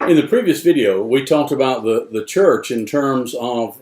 In the previous video, we talked about the church in terms of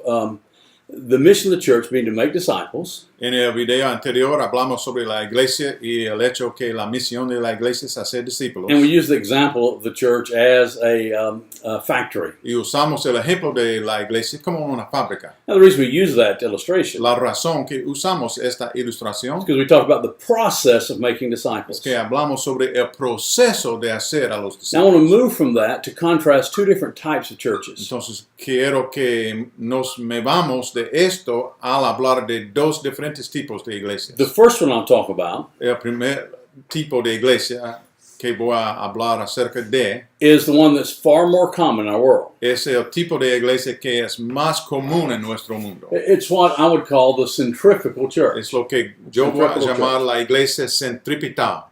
the mission of the church being to make disciples. En el video anterior hablamos sobre la iglesia y el hecho que la misión de la iglesia es hacer discípulos. And we used the example of the church as a factory. Y usamos el ejemplo de la iglesia como una fábrica. Now, the reason we use that illustration La razón que usamos esta ilustración is because we talked about the process of making disciples. es que hablamos sobre el proceso de hacer a los Now, I want to discípulos. move from that to contrast two different types of churches. Entonces quiero que nos movamos de esto al hablar de dos diferentes tipos de iglesias. The first one I'll talk about El primer tipo de iglesia que voy a hablar acerca de is the one that's far more common in our world. es el tipo de iglesia que es más común en nuestro mundo. It's what I would call the centrifugal church. Es lo que yo voy a llamar la iglesia centripetal.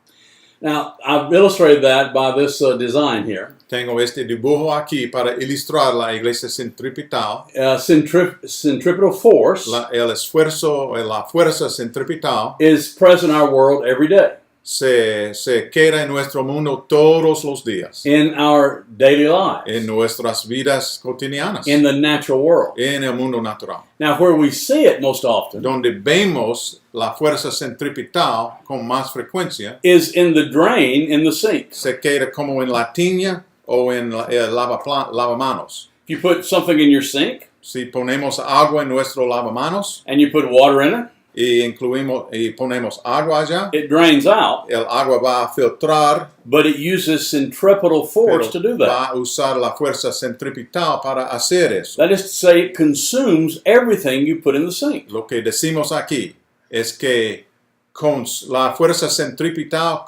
Now, I've illustrated that by this design here. Tengo este dibujo aquí para ilustrar la iglesia centripetal. Centripetal force El esfuerzo, la fuerza centripetal is present in our world every day, se queda en nuestro mundo todos los días, in our daily lives, en nuestras vidas cotidianas, in the natural world. en el mundo natural. Now, where we see it most often Donde vemos la fuerza centripetal con más frecuencia, is in the drain in the sink. se queda como en la tina o en el lavamanos. If you put something in your sink Si ponemos agua en nuestro lavamanos and you put water in it, y ponemos agua allá, it drains out, el agua va a filtrar, but it uses centripetal force to do va that. a usar la fuerza centripetal para hacer eso. That is to say, it consumes everything you put in the sink. Lo que decimos aquí es que la fuerza centripetal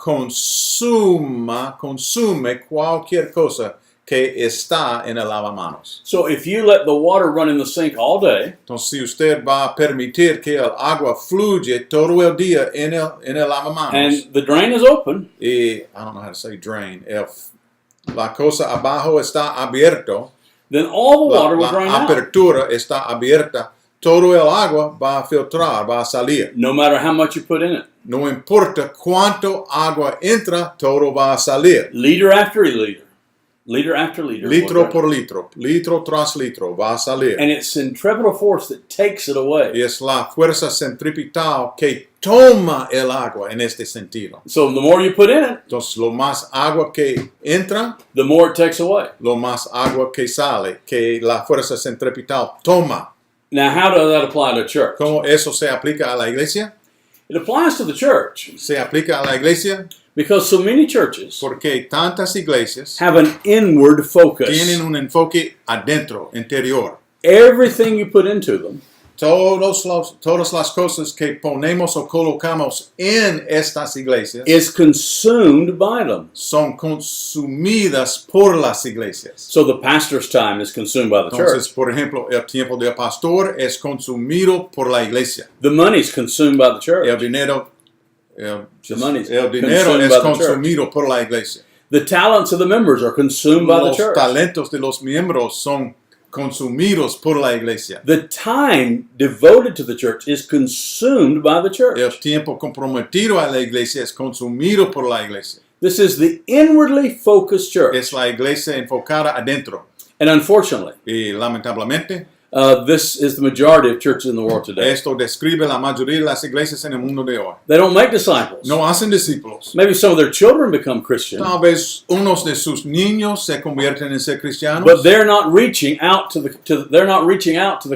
consume cualquier cosa que está en el lavamanos. So if you let the water run in the sink all day, Entonces, si usted va a permitir que el agua fluye todo el día en el lavamanos, and the drain is open, y I don't know how to say drain, la cosa abajo está abierto, then all the water will drain la out, apertura está abierta, todo el agua va a filtrar, va a salir. no matter how much you put in it. No importa cuánto agua entra, todo va a salir. Liter after liter, liter after liter. Litro por litro, litro tras litro, va a salir. And it's centripetal force that takes it away. Y es la fuerza centripetal que toma el agua en este sentido. So the more you put in it, Entonces, lo más agua que entra, the more it takes away. lo más agua que sale, que la fuerza centripetal toma. Now, how does that apply to church? ¿Cómo eso se aplica a la iglesia? It applies to the church Se aplica a la iglesia because so many churches porque tantas iglesias have an inward focus. tienen un enfoque adentro, interior. Everything you put into them Todas las cosas que ponemos o colocamos en estas iglesias is consumed by them. son consumidas por las iglesias. So the pastor's time is consumed by the Entonces, church. por ejemplo, el tiempo del pastor es consumido por la iglesia. The money's consumed by the church. El dinero, The money's el dinero consumed es by the church. consumido por la iglesia. The talents of the members are consumed by the Los church. talentos de los miembros son consumidos por la iglesia. The time devoted to the church is consumed by the church. El tiempo comprometido a la iglesia es consumido por la iglesia. This is the inwardly focused church. Es la iglesia enfocada adentro. And unfortunately, Y lamentablemente, this is the majority of churches in the world today. esto describe la mayoría de las iglesias en el mundo de hoy. They don't make disciples. No hacen discípulos. Maybe some of their children become Christian, Tal vez unos de sus niños se convierten en ser cristianos, but they're not reaching out to the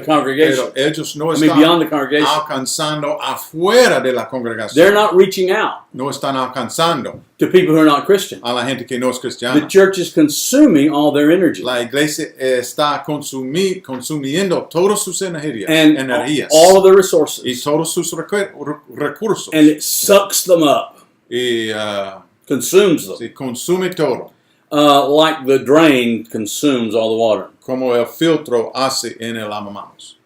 congregation. pero ellos no beyond the están congregation. alcanzando afuera de la They're congregación. not reaching out No están alcanzando to people who are not Christian. a la gente que no es The cristiana. church is consuming all their energy La iglesia está consumiendo todas sus energías, and energías all of their y resources, todos sus recursos. and it sucks them up, Y consumes them, se consume todo, like the drain consumes all the water. como el filtro hace en el lavamanos.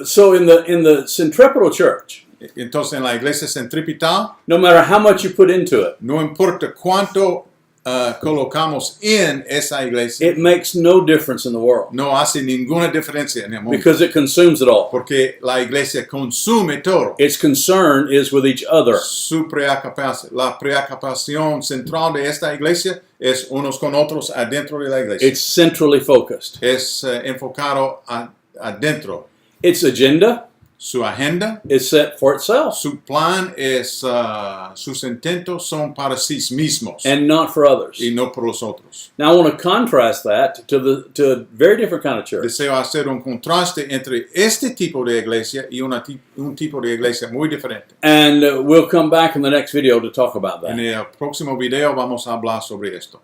So in the centripetal church, Entonces, en la iglesia centripetal, no matter how much you put into it, no importa cuánto colocamos en esa iglesia it makes no difference in the world no hace ninguna diferencia en el mundo. because it consumes it all. Porque la iglesia consume todo. Its concern is with each other. La preocupación central de esta iglesia es unos con otros adentro de la iglesia. It's centrally focused. Es enfocado adentro. Its agenda Su agenda, is set for itself su plan es, sus intentos son para sí mismos and not for others. y no por los otros. Now I want to contrast that to a very different kind of church. Deseo hacer un contraste entre este tipo de iglesia y un tipo de iglesia muy diferente. And we'll come back in the next video to talk about En that. el próximo video vamos a hablar sobre esto.